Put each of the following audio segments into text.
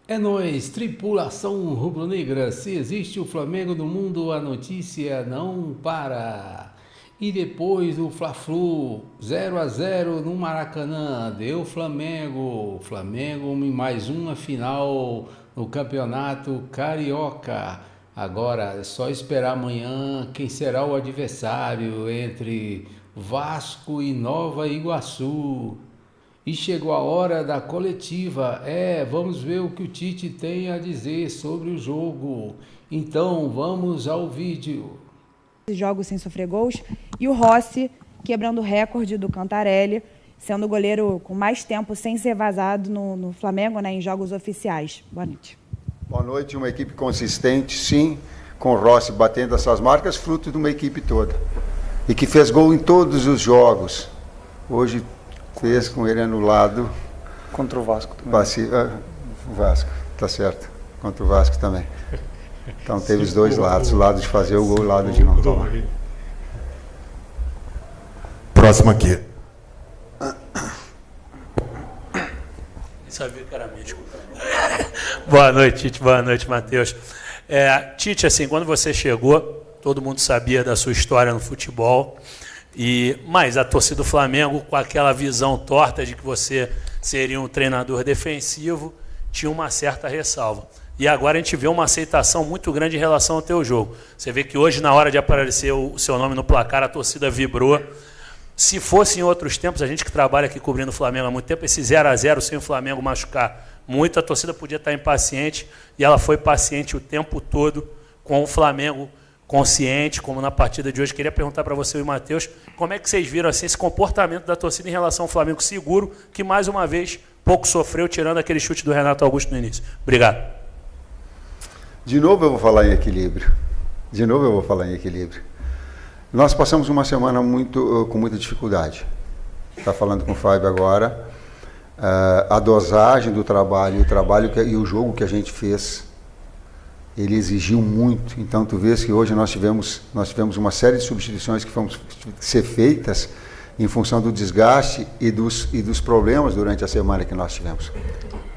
É nóis, tripulação rubro-negra. Se existe o Flamengo no mundo, a notícia não para. E depois o Fla-Flu, 0-0 no Maracanã, deu Flamengo. Flamengo em mais uma final no Campeonato Carioca. Agora é só esperar amanhã quem será o adversário entre Vasco e Nova Iguaçu. E chegou a hora da coletiva. Vamos ver o que o Tite tem a dizer sobre o jogo. Então, vamos ao vídeo. Jogos sem sofrer gols. E o Rossi quebrando o recorde do Cantarelli, sendo o goleiro com mais tempo sem ser vazado no Flamengo, né, em jogos oficiais. Boa noite. Boa noite. Uma equipe consistente, sim, com o Rossi batendo essas marcas, fruto de uma equipe toda. E que fez gol em todos os jogos. Hoje fez com ele anulado. Contra o Vasco também. O Vasco, tá certo. Contra o Vasco também. Então teve os dois lados, o lado de fazer o gol e o lado de não tomar. Próximo aqui. Sabia que era místico. Boa noite, Tite. Boa noite, Matheus. Tite, assim, quando você chegou, todo mundo sabia da sua história no futebol. Mas a torcida do Flamengo, com aquela visão torta de que você seria um treinador defensivo, tinha uma certa ressalva. E agora a gente vê uma aceitação muito grande em relação ao teu jogo. Você vê que hoje, na hora de aparecer o seu nome no placar, a torcida vibrou. Se fosse em outros tempos, a gente que trabalha aqui cobrindo o Flamengo há muito tempo, esse 0-0 sem o Flamengo machucar muito, a torcida podia estar impaciente, e ela foi paciente o tempo todo com o Flamengo consciente, como na partida de hoje. Queria perguntar para você e o Matheus, como é que vocês viram assim, esse comportamento da torcida em relação ao Flamengo seguro, que mais uma vez pouco sofreu, tirando aquele chute do Renato Augusto no início. Obrigado. De novo eu vou falar em equilíbrio. Nós passamos uma semana com muita dificuldade. Está falando com o Fábio agora. A dosagem do trabalho, e o jogo que a gente fez, ele exigiu muito. Então tu vês que hoje nós tivemos uma série de substituições que foram ser feitas em função do desgaste e dos problemas durante a semana que nós tivemos.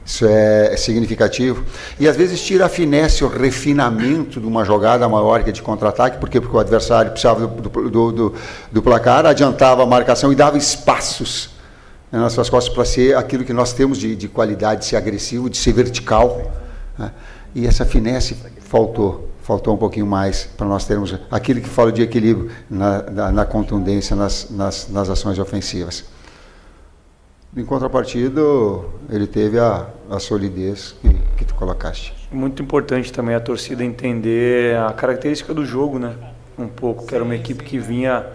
Isso é significativo. E às vezes tira a finesse, o refinamento de uma jogada maior que de contra-ataque, porque o adversário precisava do placar, adiantava a marcação e dava espaços nas suas costas para ser aquilo que nós temos de qualidade, de ser agressivo, de ser vertical, né? E essa finesse faltou um pouquinho mais para nós termos aquilo que fala de equilíbrio na contundência, nas ações ofensivas. Em contrapartida, ele teve a solidez que tu colocaste. Muito importante também a torcida entender a característica do jogo, né? Um pouco, que era uma equipe que vinha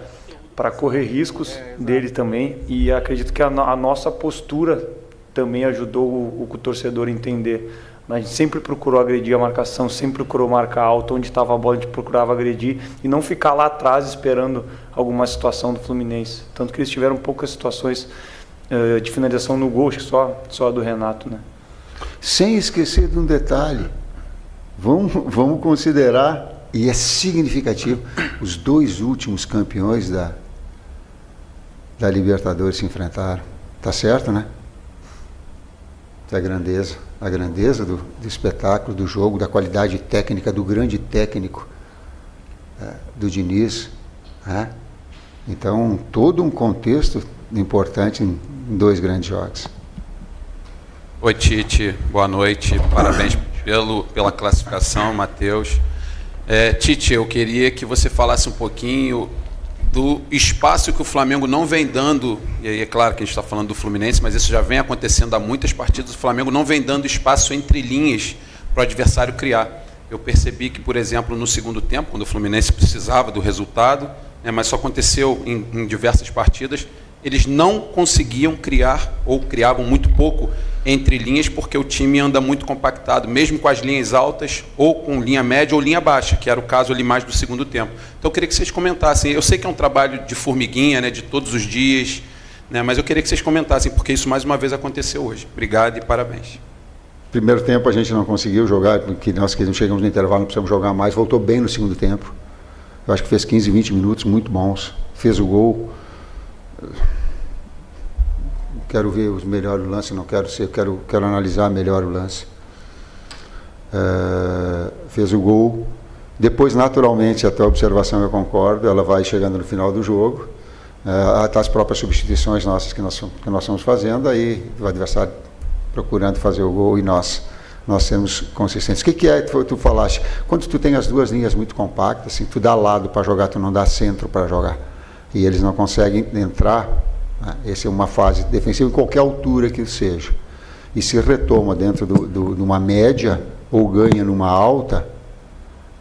para correr riscos dele também, e acredito que a nossa postura também ajudou o torcedor a entender. A gente sempre procurou agredir a marcação, sempre procurou marcar alto, onde estava a bola a gente procurava agredir e não ficar lá atrás esperando alguma situação do Fluminense. Tanto que eles tiveram poucas situações de finalização no gol, acho que só a do Renato, né? Sem esquecer de um detalhe, vamos considerar, e é significativo, os dois últimos campeões da Libertadores se enfrentaram. Tá certo, né? A grandeza do espetáculo, do jogo, da qualidade técnica, do grande técnico do Diniz, né? Então, todo um contexto importante em dois grandes jogos. Oi, Tite, boa noite, parabéns pela classificação, Matheus. Tite, eu queria que você falasse um pouquinho do espaço que o Flamengo não vem dando, e aí é claro que a gente está falando do Fluminense, mas isso já vem acontecendo há muitas partidas, o Flamengo não vem dando espaço entre linhas para o adversário criar. Eu percebi que, por exemplo, no segundo tempo, quando o Fluminense precisava do resultado, mas isso aconteceu em diversas partidas, eles não conseguiam criar, ou criavam muito pouco entre linhas, porque o time anda muito compactado, mesmo com as linhas altas, ou com linha média ou linha baixa, que era o caso ali mais do segundo tempo. Então eu queria que vocês comentassem, eu sei que é um trabalho de formiguinha, né, de todos os dias, né, mas eu queria que vocês comentassem, porque isso mais uma vez aconteceu hoje. Obrigado e parabéns. Primeiro tempo a gente não conseguiu jogar, porque nós que não chegamos no intervalo, não precisamos jogar mais, voltou bem no segundo tempo. Eu acho que fez 15, 20 minutos muito bons, fez o gol. Quero ver os melhores lances, não quero ser, quero analisar melhor o lance. fez o gol. Depois, naturalmente, a tua observação eu concordo, ela vai chegando no final do jogo, até as próprias substituições nossas que nós estamos fazendo, aí o adversário procurando fazer o gol e nós sermos consistentes. O que é que tu falaste? Quando tu tem as duas linhas muito compactas, assim, tu dá lado para jogar, tu não dá centro para jogar, e eles não conseguem entrar, né? Essa é uma fase defensiva em qualquer altura que seja, e se retoma dentro de uma média ou ganha numa alta.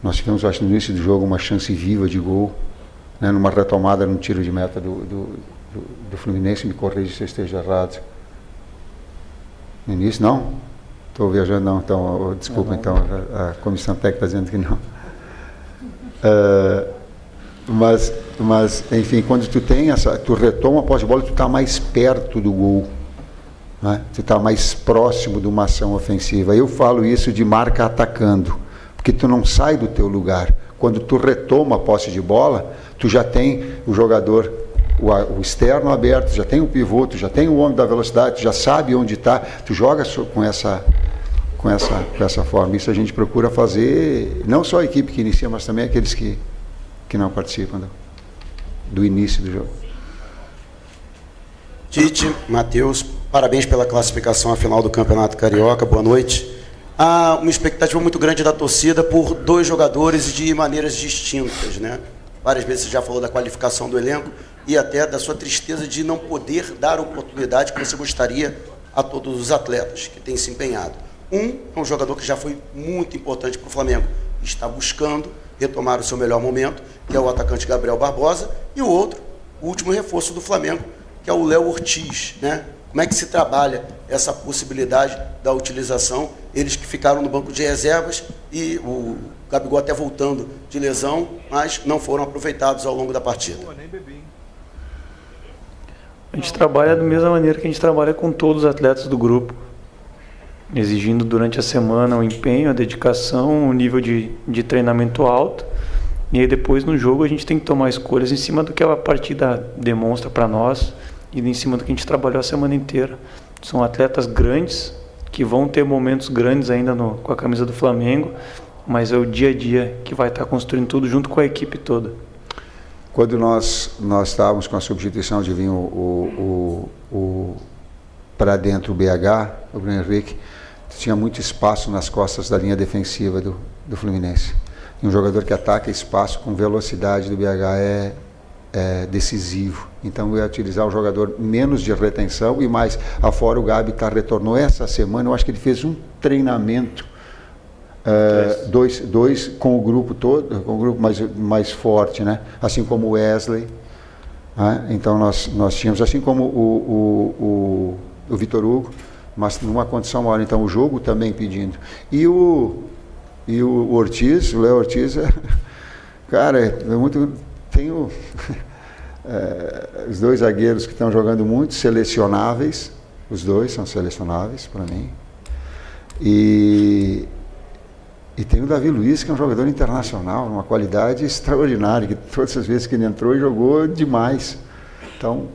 Nós tivemos, acho, no início do jogo uma chance viva de gol, né, numa retomada num tiro de meta do Fluminense. Me corrija se eu esteja errado. No início, não? Estou viajando, não. Então, desculpa, então, a comissão técnica está dizendo que não. Mas, enfim, quando tu retoma a posse de bola, tu está mais perto do gol, né? Tu está mais próximo de uma ação ofensiva. Eu falo isso de marca atacando, porque tu não sai do teu lugar. Quando tu retoma a posse de bola, tu já tem o jogador, o externo aberto, já tem o pivô, tu já tem o homem da velocidade, tu já sabe onde está, tu joga com essa forma. Isso a gente procura fazer, não só a equipe que inicia, mas também aqueles que não participam do início do jogo. Tite, Matheus, parabéns pela classificação à final do Campeonato Carioca, boa noite. Há uma expectativa muito grande da torcida por dois jogadores de maneiras distintas, né? Várias vezes você já falou da qualificação do elenco e até da sua tristeza de não poder dar a oportunidade que você gostaria a todos os atletas que têm se empenhado. Um é um jogador que já foi muito importante para o Flamengo, está buscando retomar o seu melhor momento, que é o atacante Gabriel Barbosa, e o outro, o último reforço do Flamengo, que é o Léo Ortiz, né? Como é que se trabalha essa possibilidade da utilização? Eles que ficaram no banco de reservas e o Gabigol até voltando de lesão, mas não foram aproveitados ao longo da partida. A gente trabalha da mesma maneira que a gente trabalha com todos os atletas do grupo, exigindo durante a semana o empenho, a dedicação, o nível de treinamento alto. E aí depois no jogo a gente tem que tomar escolhas em cima do que a partida demonstra para nós e em cima do que a gente trabalhou a semana inteira. São atletas grandes, que vão ter momentos grandes ainda com a camisa do Flamengo, mas é o dia a dia que vai estar construindo tudo junto com a equipe toda. Quando nós estávamos com a substituição de vir para dentro o BH, o Bruno Henrique, tinha muito espaço nas costas da linha defensiva do Fluminense. E um jogador que ataca espaço com velocidade do BH é decisivo. Então eu ia utilizar o jogador menos de retenção e mais. Afora o Gabi retornou essa semana, eu acho que ele fez um treinamento, dois com o grupo todo, com o grupo mais forte, né? Assim como o Wesley, né? Então nós tínhamos, assim como o Vitor Hugo, mas numa condição maior. Então o jogo também pedindo. E o Ortiz, o Léo Ortiz, cara, é muito... Tenho os dois zagueiros que estão jogando muito, selecionáveis, os dois são selecionáveis para mim. E tem o Davi Luiz, que é um jogador internacional, uma qualidade extraordinária, que todas as vezes que ele entrou, jogou demais. Então...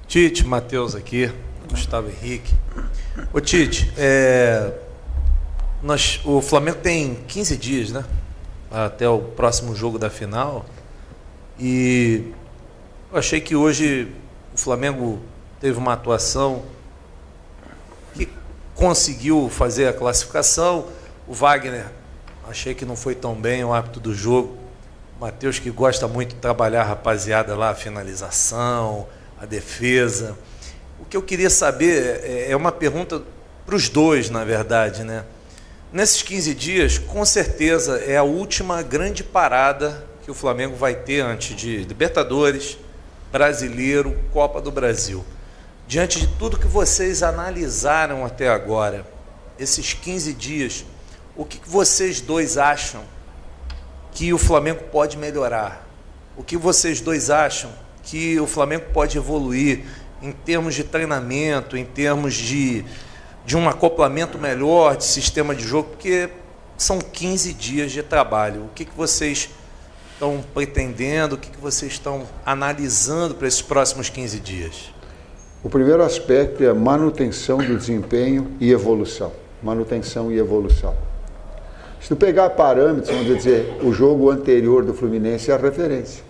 Tite, Matheus aqui, Gustavo Henrique. Ô Tite, o Flamengo tem 15 dias, né? Até o próximo jogo da final. E eu achei que hoje o Flamengo teve uma atuação que conseguiu fazer a classificação. O Wagner, achei que não foi tão bem o árbitro do jogo. O Matheus, que gosta muito de trabalhar a rapaziada lá, a finalização, a defesa. O que eu queria saber é uma pergunta para os dois, na verdade, né? Nesses 15 dias, com certeza, é a última grande parada que o Flamengo vai ter antes de Libertadores, Brasileiro, Copa do Brasil. Diante de tudo que vocês analisaram até agora, esses 15 dias, o que vocês dois acham que o Flamengo pode melhorar? O que vocês dois acham que o Flamengo pode evoluir em termos de treinamento, em termos de um acoplamento melhor, de sistema de jogo, porque são 15 dias de trabalho. O que vocês estão pretendendo, o que vocês estão analisando para esses próximos 15 dias? O primeiro aspecto é a manutenção do desempenho e evolução. Manutenção e evolução. Se tu pegar parâmetros, vamos dizer, o jogo anterior do Fluminense é a referência.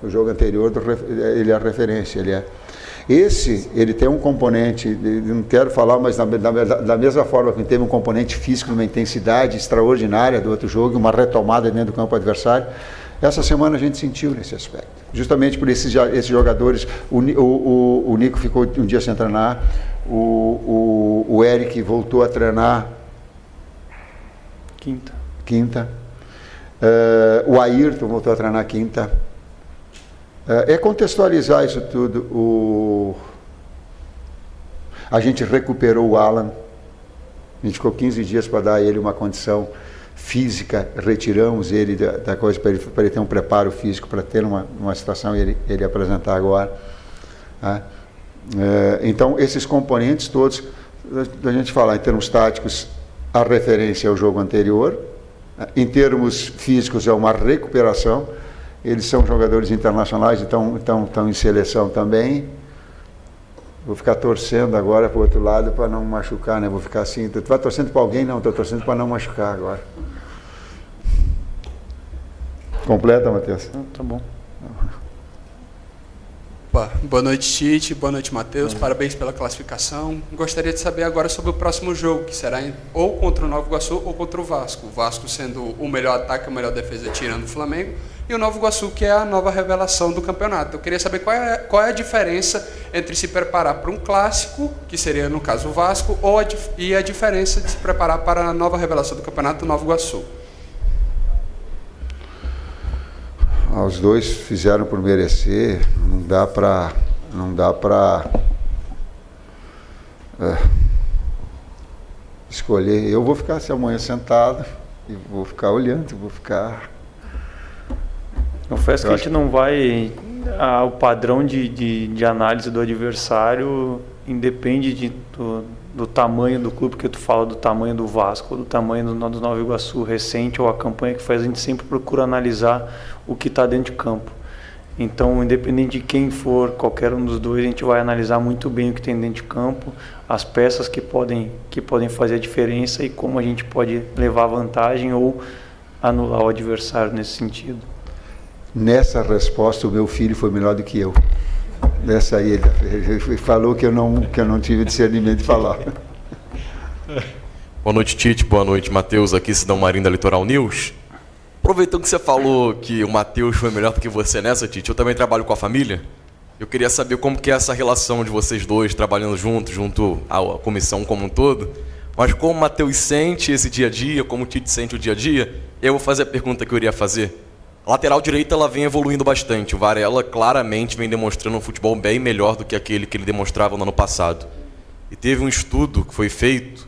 O jogo anterior, ele é a referência, ele tem um componente, não quero falar, mas da mesma forma que teve um componente físico, uma intensidade extraordinária do outro jogo, uma retomada dentro do campo adversário, essa semana a gente sentiu nesse aspecto. Justamente por esses jogadores, o Nico ficou um dia sem treinar, o Eric voltou a treinar quinta. O Ayrton voltou a treinar quinta. É contextualizar isso tudo. A gente recuperou o Alan, a gente ficou 15 dias para dar a ele uma condição física, retiramos ele da coisa para ele ter um preparo físico para ter uma situação e ele apresentar agora. Então, esses componentes todos, a gente falar em termos táticos, a referência é o jogo anterior, em termos físicos é uma recuperação. Eles são jogadores internacionais, então estão em seleção também. Vou ficar torcendo agora para o outro lado para não machucar, né? Vou ficar assim. Tu vai torcendo para alguém? Não, estou torcendo para não machucar agora. Completa, Matheus? Tá bom. Boa noite, Tite. Boa noite, Matheus. Parabéns pela classificação. Gostaria de saber agora sobre o próximo jogo, que será ou contra o Nova Iguaçu ou contra o Vasco. O Vasco sendo o melhor ataque, a melhor defesa tirando o Flamengo. E o Nova Iguaçu, que é a nova revelação do campeonato. Eu queria saber qual é a diferença entre se preparar para um clássico, que seria, no caso, o Vasco, e a diferença de se preparar para a nova revelação do campeonato, o Nova Iguaçu. Os dois fizeram por merecer, não dá para escolher. Eu vou ficar amanhã sentado e vou ficar olhando, vou ficar... Confesso que a gente não vai... o padrão de análise do adversário independe do tamanho do clube, que tu fala do tamanho do Vasco, do tamanho do Nova Iguaçu recente, ou a campanha que faz, a gente sempre procura analisar o que está dentro de campo. Então, independente de quem for, qualquer um dos dois, a gente vai analisar muito bem o que tem dentro de campo, as peças que podem fazer a diferença e como a gente pode levar vantagem ou anular o adversário nesse sentido. Nessa resposta, o meu filho foi melhor do que eu. Nessa aí, ele falou que eu não tive discernimento de falar. Boa noite, Tite. Boa noite, Matheus. Aqui, Cidão Marinho da Litoral News. Aproveitando que você falou que o Matheus foi melhor do que você nessa, Tite, eu também trabalho com a família. Eu queria saber como que é essa relação de vocês dois, trabalhando junto à comissão como um todo. Mas como o Matheus sente esse dia a dia, como o Tite sente o dia a dia, eu vou fazer a pergunta que eu iria fazer. A lateral direita ela vem evoluindo bastante. O Varela claramente vem demonstrando um futebol bem melhor do que aquele que ele demonstrava no ano passado. E teve um estudo que foi feito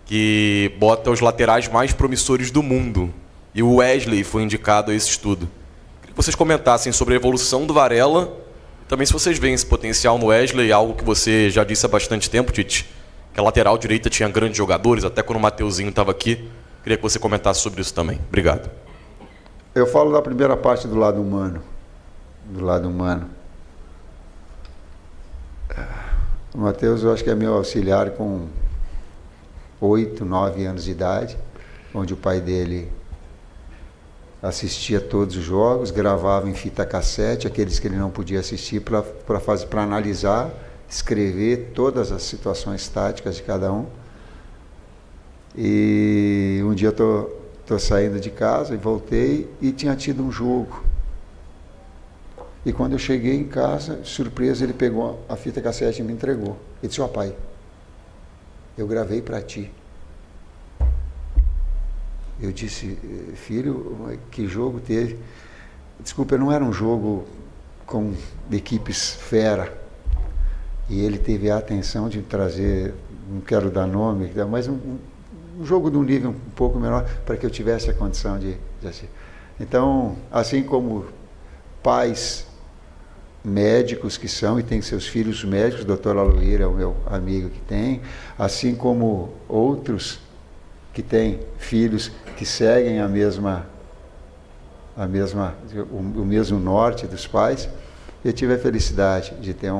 que bota os laterais mais promissores do mundo. E o Wesley foi indicado a esse estudo. Queria que vocês comentassem sobre a evolução do Varela e também se vocês veem esse potencial no Wesley, algo que você já disse há bastante tempo, Tite, que a lateral direita tinha grandes jogadores, até quando o Mateuzinho estava aqui. Queria que você comentasse sobre isso também. Obrigado. Eu falo da primeira parte do lado humano. O Matheus, eu acho que é meu auxiliar com 8, 9 anos de idade, onde o pai dele assistia todos os jogos, gravava em fita cassete, aqueles que ele não podia assistir, para analisar, escrever todas as situações táticas de cada um. E um dia eu estou saindo de casa e voltei e tinha tido um jogo. E quando eu cheguei em casa, surpresa, ele pegou a fita cassete e me entregou. Ele disse: ó, pai, eu gravei para ti. Eu disse: filho, que jogo teve? Desculpa, não era um jogo com equipes fera. E ele teve a atenção de trazer, não quero dar nome, mas um jogo de um nível um pouco menor, para que eu tivesse a condição de assistir. Então, assim como pais médicos que são e têm seus filhos médicos, o doutor Aloíra é o meu amigo que tem, assim como outros que têm filhos que seguem o mesmo norte dos pais, Eu tive a felicidade de ter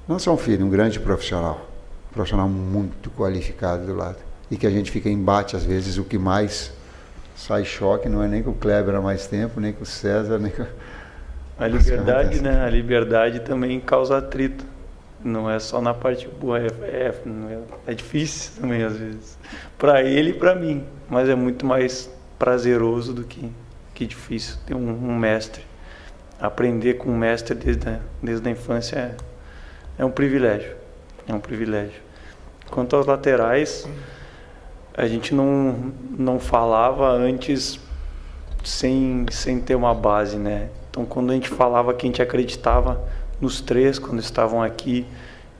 não só um filho, um grande profissional muito qualificado do lado. E que a gente fica em embate, às vezes, o que mais sai choque não é nem com o Kleber há mais tempo, nem com o César, nem com... A liberdade, né? A liberdade também causa atrito. Não é só na parte boa, é difícil também, às vezes. Para ele e para mim. Mas é muito mais prazeroso do que difícil ter um mestre. Aprender com um mestre desde a infância é um privilégio. É um privilégio. Quanto aos laterais, a gente não falava antes sem ter uma base, né? Então, quando a gente falava que a gente acreditava nos três, quando estavam aqui,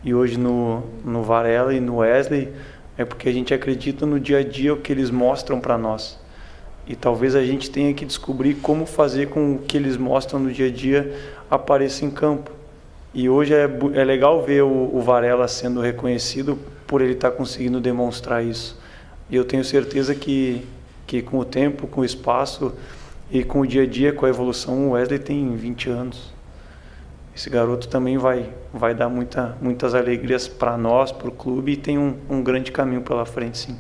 e hoje no Varela e no Wesley, é porque a gente acredita no dia a dia o que eles mostram para nós. E talvez a gente tenha que descobrir como fazer com o que eles mostram no dia a dia apareça em campo. E hoje é legal ver o Varela sendo reconhecido por ele estar conseguindo demonstrar isso. E eu tenho certeza que com o tempo, com o espaço e com o dia a dia, com a evolução, o Wesley tem 20 anos. Esse garoto também vai dar muitas alegrias para nós, para o clube, e tem um grande caminho pela frente, sim.